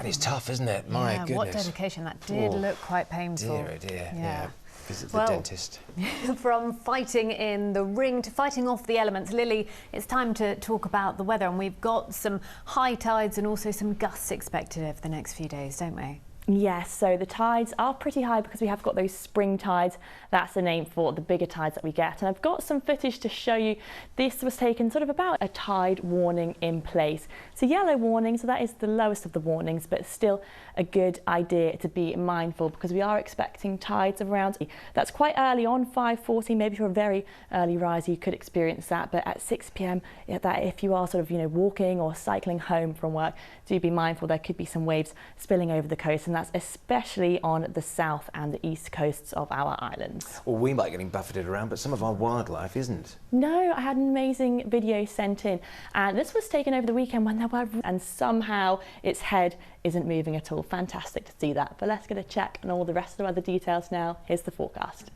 That is tough, isn't it? My goodness. What dedication. That did look quite painful. Dear, oh dear. Yeah. Visit the Well, dentist. From fighting in the ring to fighting off the elements, Lily, it's time to talk about the weather, and we've got some high tides and also some gusts expected over the next few days, don't we? Yes, so the tides are pretty high because we have got those spring tides. That's the name for the bigger tides that we get. And I've got some footage to show you. This was taken sort of about a tide warning in place. It's a yellow warning, so that is the lowest of the warnings, but still a good idea to be mindful because we are expecting tides around. That's quite early on, 5:40, maybe for a very early riser you could experience that, but at 6 p.m, that if you are sort of, walking or cycling home from work, do be mindful there could be some waves spilling over the coast, and that's especially on the south and the east coasts of our islands. Well, we might be getting buffeted around, but some of our wildlife isn't. No, I had an amazing video sent in, and this was taken over the weekend when there were, and somehow its head isn't moving at all. Fantastic to see that. But let's get a check on all the rest of the weather details now. Here's the forecast.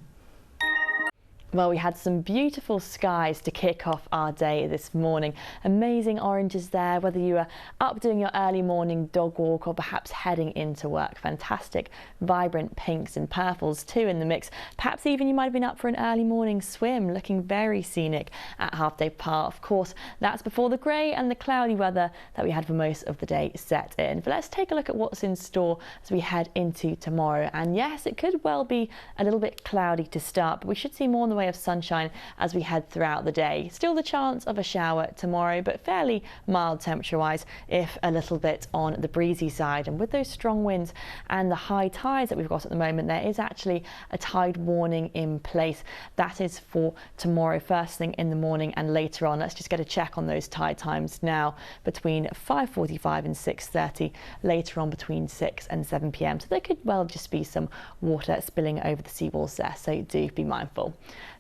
Well, we had some beautiful skies to kick off our day this morning. Amazing oranges there, whether you are up doing your early morning dog walk or perhaps heading into work. Fantastic, vibrant pinks and purples too in the mix. Perhaps even you might have been up for an early morning swim, looking very scenic at Half Day Park. Of course, that's before the grey and the cloudy weather that we had for most of the day set in. But let's take a look at what's in store as we head into tomorrow. And yes, it could well be a little bit cloudy to start, but we should see more on the way of sunshine as we head throughout the day. Still the chance of a shower tomorrow, but fairly mild temperature wise, if a little bit on the breezy side. And with those strong winds and the high tides that we've got at the moment, there is actually a tide warning in place. That is for tomorrow first thing in the morning and later on. Let's just get a check on those tide times now, between 5:45 and 6:30, later on between 6 and 7 p.m. So there could well just be some water spilling over the seawalls there, so do be mindful.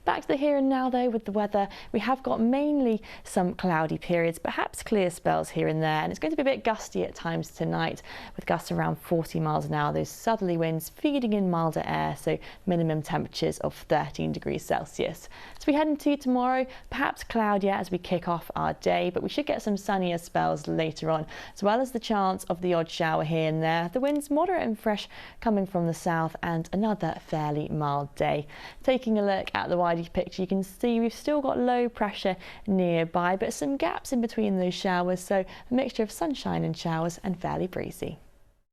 Back to the here and now though with the weather. We have got mainly some cloudy periods, perhaps clear spells here and there, and it's going to be a bit gusty at times tonight with gusts around 40 miles an hour. Those southerly winds feeding in milder air, so minimum temperatures of 13 degrees Celsius. As we head into tomorrow, perhaps cloudier as we kick off our day, but we should get some sunnier spells later on, as well as the chance of the odd shower here and there. The winds moderate and fresh coming from the south, and another fairly mild day. Taking a look at the wider picture, you can see we've still got low pressure nearby, but some gaps in between those showers, so a mixture of sunshine and showers and fairly breezy.